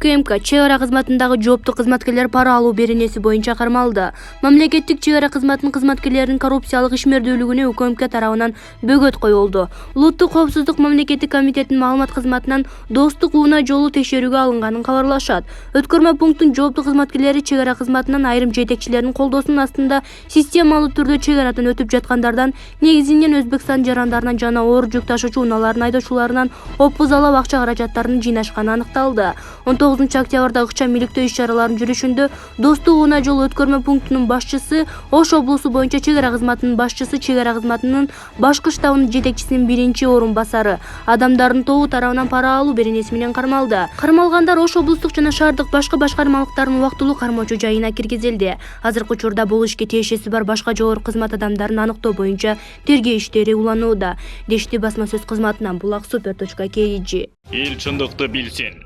УКМК чек ара кызматындагы жооптуу кызматкерлер пара алуу беренеси боюнча кармалды. Мамлекеттик чек ара кызматынын кызматкерлеринин коррупциялык ишмердүүлүгүнө УКМК тарабынан бөгөт коюлду. Улуттук коопсуздук мамлекеттик комитетинин маалымат кызматынан достук УНА жолу текшерүүгө алынганын кабарлашат. Өткөрмө пункттун жооптуу кызматкерлери чек ара кызматынан айрым жетекчилердин колдоосунун астында системалуу түрдө чек арадан өтүп жаткандардан, негизинен Өзбекстан жарандарынан жана оор жүк ташуучу унаалардын айдоочуларынан опузалап акча каражаттарын жыйнашканы аныкталды. 19 октябрда ыкчам иликтөө иш-чараларынын жүрүшүндө достук УНА жол өткөрмө пунктунун башчысы, Ош облусу боюнча чек ара кызматынын башчысы, чек ара кызматынын башкы штабынын жетекчисинин биринчи орун басары адамдардын тобу тарабынан пара алуу беренеси менен кармалды. Кармалгандар Ош облустук жана шаардык башка башкармалыктардын убактылуу кармоочу жайына киргизилди. Азыркы учурда бул ишке тиешеси бар башка жогорку кызмат адамдарын аныктоо боюнча тергөө иштери уланууда, дешти басма сөз кызматынан bulak.super.kg. Эл чындыкты билсин.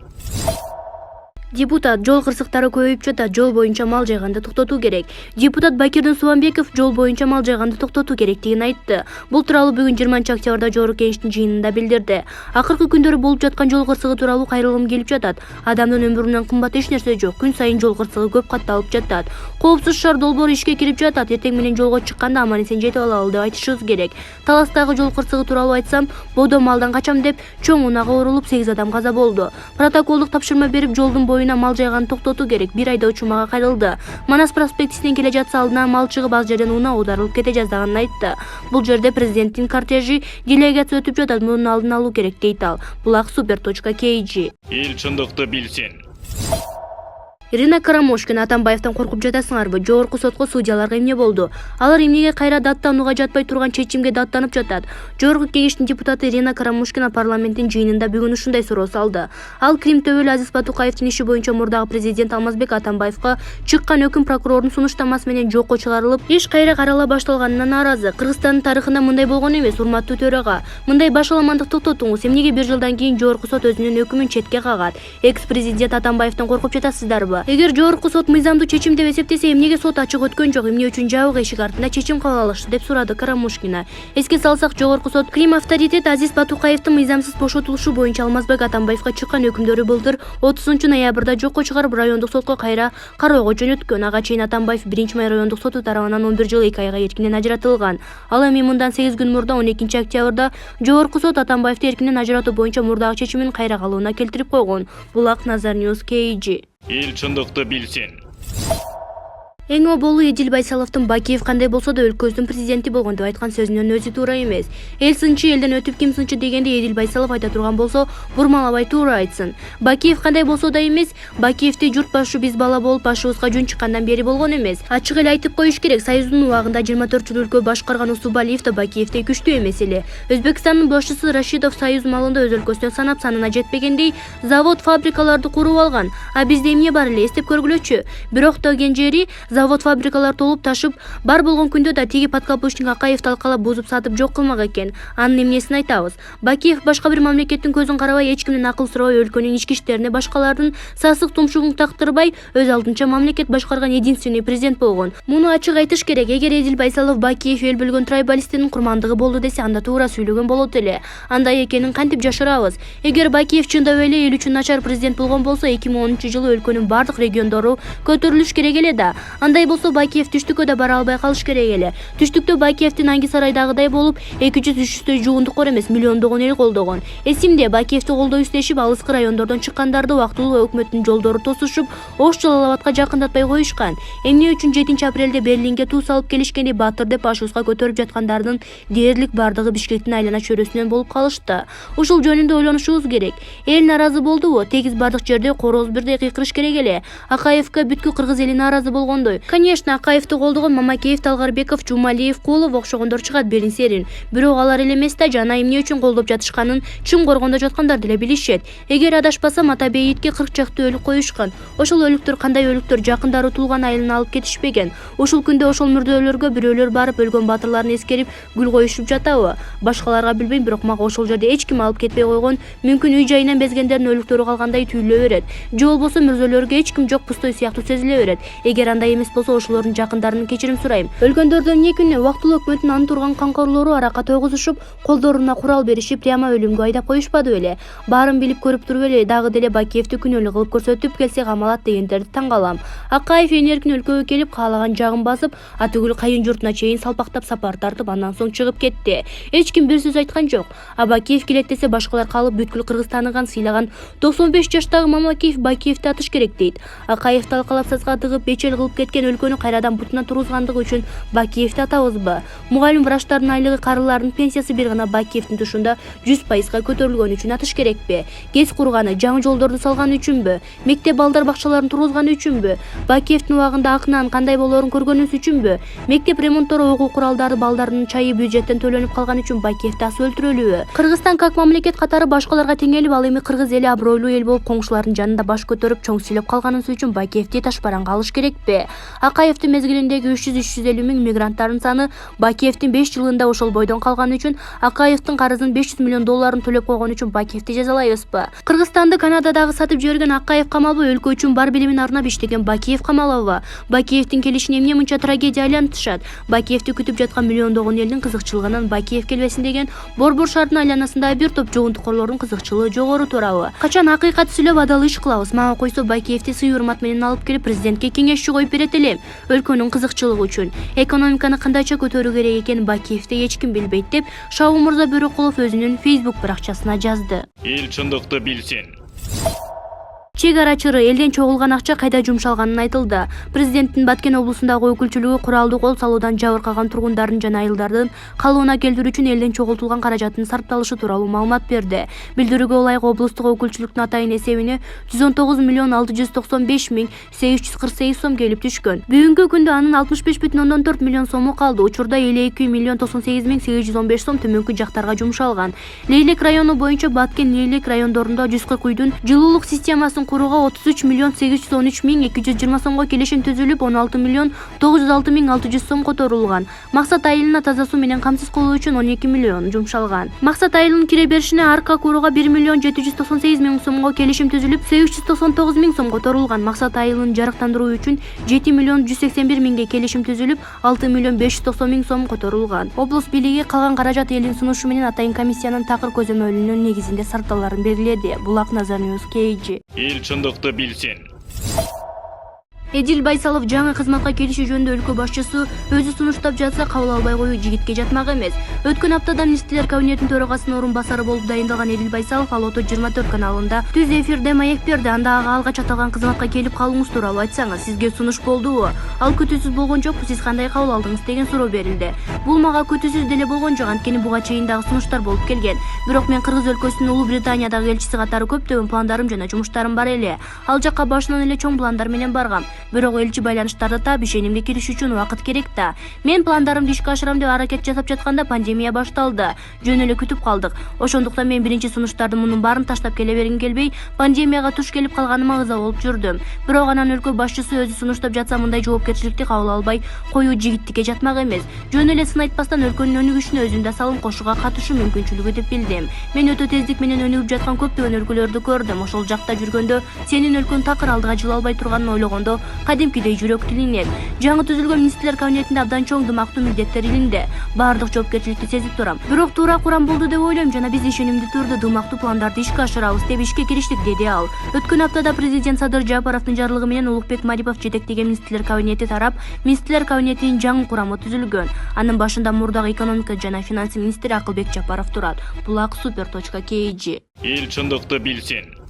Депутат: жол кырсыктары көбөйүп жатат, жол боюнча мал жайганды токтотуу керек. Депутат Бакирдин Субанбеков жол боюнча мал жайганды токтотуу керектигин айтты. Бул тууралуу бүгүн 20 октябрда жогорку кеңештин жыйынында билдирди. Акыркы күндөрү болуп жаткан жол кырсыгы тууралуу кайрылгым келип жатат. Адамдын өмүрүнөн кымбат эч нерсе жок. Күн сайын жол кырсыгы көп катталып жатат. Коопсуз шаар долбоору ишке кирип жатат. Эртең менен жолго чыкканда аман-эсен жетип алалы деп айтышыбыз керек. Таластагы жол кырсыгы тууралуу айтсам, бодо малдан качам деп чоң унага урулуп 8 адам каза болду. Протоколдук тапшырма берип жолдун боюна мал жайганды токтотуу керек. Бир айдоочу мага кайрылды. Манас проспектисинен келе жатса алдынан мал чыгып ал жерден унаа аударылып кете жаздаганын айтты. Бул жерде президенттин кортежи делегация өтүп жатат, мунун алдын алуу керек дейт ал. bulak.super.kg. Эл чындыкты билсин. Ирина Карамошкина: Атамбаевден коркуп жатасыңарбы? Жогорку сотко судьяларга эмне болду? Алар эмнеге кайра даттанууга жатпай турган чечимге даттанып жатат? Жогорку кеңештин депутаты Ирина Карамошкина парламенттин жыйынында бүгүн ушундай суроо салды. Ал Крим төбөлү Азиз Батукаевдин иши боюнча мурдагы президент Алмазбек Атамбаевга чыккан өкүм прокурордун сунуштамасы менен жокко чыгарылып, иш кайра карала башталганына нааразы. Кыргызстандын тарыхында мындай болгон эмес, урматтуу төрага. Мындай башаламандык токтотуңуз. Эмнеге 1 жылдан кийин жогорку сот өзүнүн өкүмүн четке кагат? Экс-президент Атамбаевден коркуп жатасыздарбы? Эгер жогорку сот мыйзамдуу чечим деп эсептесе, эмнеге сот ачык өткөн жок? Эмне үчүн жабык эшик артында чечим кабыл алышты деп сурады Карамушкина. Эске салсак, жогорку сот Крим авторитет Азиз Батукаевдин мыйзамсыз бошотулушу боюнча Алмазбек Атамбаевга чыккан өкүмдөрү былтыр 30 ноябрда жокко чыгарып, райондук сотко кайра кароого жөнөткөн. Ага чейин Атамбаев 1-май райондук соту тарабынан 11 жыл 2 айга эркинен ажыратылган. Ал эми мындан 8 күн мурда 12 октябрда жогорку сот Атамбаевди эркинен ажыратуу боюнча мурдагы чечимин кайра калууна келтирип койгон. Булак Назар News KG. Эл чындыкты билсин. Эң оболу Эдил Байсаловдун Бакиев кандай болсо да өлкөбүздүн президенти болгон деп айткан сөзүнөн өзү туура эмес. Эл сынчы элден өтүп ким сынчы дегенде Эдил Байсалов айта турган болсо, бурмалабай туура айтсын. Бакиев кандай болсо да эмес, Бакиевди журт башы биз бала болуп башыбызга жөн чыккандан бери болгон эмес. Ачык эле айтып коюш керек, Союздун убагында 24 жыл өлкө башкарган Усубалиев да Бакиевдей күчтүү эмес эле. Өзбекстандын башчысы Рашидов Союз малында өз өлкөсүнөн санап санына жетпегендей завод, фабрикаларды куруп алган. А бизде эмне бар эле, эстеп көргүлөчү. Бирок деген жери завод, фабрикалар толуп ташып, бар болгон күндө да тиги подкапучник Акаев талкалап бузуп сатып жок кылмак экен. Анын эмнесин айтабыз? Бакиев башка бир мамлекеттин көзүн карабай, эч кимдин акыл сурабай, өлкөнүн ички иштерине башкалардын сасык тумшугун тактырбай, өз алдынча мамлекет башкарган единственный президент болгон. Муну ачык айтыш керек. Эгер Эдил Байсалов Бакиев эл билген трайбалисттин курмандыгы болду десе, анда туура сүйлөгөн болот эле. Андай экенин кантип жашырабыз? Эгер Бакиев чындап эле эл үчүн начар президент болгон болсо, 2010-жылы өлкөнүн бардык региондору көтөрүлүш керек эле да. Андай болсо Бакиев түштүккө да бара албай калыш керек эле. Түштүктө Бакиевдин Анги сарайдагыдай болуп 200-300 жуундукор эмес, миллиондогон эл колдогон. Эсимде, Бакиевди колдоо издешип, алыскы райондордон чыккандарды убактылуу өкмөттүн жолдору тосушуп, Ош Жалалабадка жакындатпай коюшкан. Эмне үчүн 7-апрелде Берлинге туу салып келишкенде батыр деп башыбызга көтөрүп жаткандардын дээрлик бардыгы Бишкектин айлана чөйрөсүнөн болуп калышты. Ушул жөнүндө ойлонушубуз керек. Эл нааразы болдубу? Тегиз бардык жерде короз бирдей кыйкырыш керек эле. Акаевге бүткүл кыргыз эли нааразы болгондой. Конечно, Акаевди колдогон Мамакеев, Талгарбеков, Жумалиев, Кулов окшогондор чыгат берин-серин. Бирок алар эле эмес да, жана эмне үчүн колдоп жатышканын чын коргондо жаткандар деле билишет. Эгер адашпасам, Атабейитке 40 чакты өлүк коюшкан. Ошол өлүктөр кандай өлүктөр? Жакындары туулган айылына алып кетишпеген. Ушул күндө ошол мүрдөлөргө бирөөлөр барып, өлгөн батырларын эскерип, гүл коюшуп жатабы? Башкаларга билбейм, бирок мага ошол жерде эч ким алып кетпей койгон, мүмкүн үй жайынан безгендердин өлүктөрү калгандай түйүлө берет. Же болбосо мүрдөлөргө эч ким жок, пустой сыяктуу сезиле берет. Эгер андай эмес эмес болсо ошолордун жакындарынан кечирим сурайм. Өлгөндөрдүн экини убактылуу өкмөттүн аны турган камкорлору аракка тойгузушуп, колдоруна курал беришип, прямо өлүмгө айдап коюшпады беле. Баарын билип көрүп туруп эле дагы деле Бакиевди күнөөлүү кылып көрсөтүп келсе камалат дегендерди таң калам. Акаев энеркин өлкөгө келип каалаган жагын басып, атүгүл кайын журтуна чейин салпактап сапар тартып, андан соң чыгып кетти. Эч ким бир сөз айткан жок. Бакиев келет десе башкалар калып бүткүл Кыргызстанды сыйлаган 95 жаштагы Мамакеев Бакиевди атыш керек дейт. Акаев талкалап сазга тыгып бечел кылып кеткен өлкөнү кайрадан бутуна тургузгандыгы үчүн Бакиевди атабызбы? Мугалим врачтардын айлыгы, карылардын пенсиясы бир гана Бакиевдин тушунда 100% көтөрүлгөн үчүн атыш керекпи? ГЭС курганы, жаңы жолдорду салганы үчүнбү? Мектеп балдар бакчаларын тургузганы үчүнбү? Бакиевдин убагында акынанын кандай болоорун көргөнүбүз үчүнбү? Мектеп ремонттору, окуу куралдары, балдардын чайы бюджеттен төлөнүп калган үчүн Бакиевди асып өлтүрөлүбү? Кыргызстан как мамлекет катары башкаларга тең элип, ал эми кыргыз эли абройлуу эл болуп, коңшулардын жанында баш көтөрүп, чоң сүйлөп калганыбыз үчүн Бакиевди ташбаранга алыш керекпи? Акаевдин мезгилиндеги 300-350 миң мигранттардын саны Бакиевдин 5 жылында ошол бойдон калганы үчүн, Акаевдин карызын $500 миллион төлөп койгон үчүн Бакиевди жазалайбызбы? Кыргызстанды Канададагы сатып жиберген Акаев камалбы? Өлкө үчүн бар билимин арнап иштеген Бакиев камалабы? Бакиевдин келишин эмне мынча трагедия айлантышат? Бакиевди күтүп жаткан миллиондогон элдин кызыкчылыгынан Бакиев келбесин деген Борбор шаарынын айланасындагы бир топ жогунтукорлордун кызыкчылыгы жогору турабы? Качан акыйкат сүйлөп адал иш кылабыз? Мага койсо Бакиевди сый урмат менен алып келип президентке кеңешчи коюп берет элем. Өлкөнүн кызыкчылыгы үчүн. Экономиканы кандайча көтөрүү керек экенин Бакиевди эч ким билбейт деп Шабуу мырза Бөрөкулов өзүнүн Facebook баракчасына жазды. Эл чындыкты билсин. Чек арачыры элден чогулган акча кайда жумшалганын айтылды. Президенттин Баткен облусундагы өкүлчүлүгү куралдуу кол салуудан жабыркаган тургундардын жана айылдардын калыбына келтирүү үчүн элден чогултулган каражаттын сарпталышы тууралуу маалымат берди. Билдирүүгө ылайык облустук өкүлчүлүктүн атайын эсебине 119.695.848 сом келип түшкөн. Бүгүнкү күндө анын 65,4 миллион сому калды. Учурда 52.098.815 сом төмөнкү жактарга жумшалган. Лейлек району боюнча Баткен Лейлек райондорунда 140 үйдүн жылуулук системасын курууга 33.813.220 сомго келишим түзүлүп, 16.906.600 сом которулган. Максат айылына таза суу менен камсыз кылуу үчүн 12 миллион жумшалган. Максат айылынын кире беришине арка курууга 1.798.000 сомго келишим түзүлүп, 899.000 сом которулган. Максат айылын жарыктандыруу үчүн 7.181.000 келишим түзүлүп, 6.590.000 сом которулган. Облус бийлиги калган каражат элдин сунушу менен атайын комиссиянын такыр көзөмөлүнүн негизинде сарпталарын белгиледи. Булак Назар Ньюс KG. Эл чындыкты билсин. Эдил Байсалов жаңы кызматка келиши жөнүндө өлкө башчысы өзү сунуштап жатса, кабыл албай коюу жигитке жатмак эмес. Өткөн аптада министрлер кабинетинин төрагасынын орун басары болуп дайындалган Эдил Байсалов Алото 24 каналында түз эфирде маек берди. Анда ага алгач аталган кызматка келип калууңуз тууралуу айтсаңыз, сизге сунуш болдубу? Ал күтүүсүз болгон жокпу, сиз кандай кабыл алдыңыз деген суроо берилди. Бул мага күтүүсүз деле болгон жок, анткени буга чейин дагы сунуштар болуп келген. Бирок мен Кыргыз өлкөсүнүн Улуу Британиядагы элчиси катары көптөгөн пландарым жана жумуштарым бар эле. Ал жакка башынан эле чоң пландар менен баргам. Бирок элчи байланыштарды таап ишенимге кириш үчүн убакыт керек да. Мен пландарымды ишке ашырам деп аракет жасап жатканда пандемия башталды. Жөн эле күтүп калдык. Ошондуктан мен биринчи сунуштарды мунун баарын таштап келе бергим келбей, пандемияга туш келип калганыма ыза болуп жүрдүм. Бирок анан өлкө башчысы өзү сунуштап жатса, мындай жоопкерчиликти кабыл албай коюу жигиттикке жатмак эмес. Жөн эле сын айтпастан өлкөнүн өнүгүшүнө өзүм да салым кошууга катышуу мүмкүнчүлүгү деп билдим. Мен өтө тездик менен өнүгүп жаткан көптөгөн өлкөлөрдү көрдүм. Ошол жакта жүргөндө сенин өлкөң такыр алдыга жыла албай турганын ойлогондо кадимкидей жүрөк тилинет. Жаңы түзүлгөн министрлер кабинетинде абдан чоң дымактуу милдеттер илинде. Баардык жоопкерчиликти сезип турам. Бирок туура курам болду деп ойлойм жана биз ишенимдүү түрдө дымактуу пландарды ишке ашырабыз деп ишке кириштик, деди ал. Өткөн аптада президент Садыр Жапаровдун жарлыгы менен Улукбек Марипов жетектеген министрлер кабинети тарап, министрлер кабинетинин жаңы курамы түзүлгөн. Анын башында мурдагы экономика жана финансы министри Акылбек Жапаров турат. Булак Супер.KG. Эл чындыкты билсин.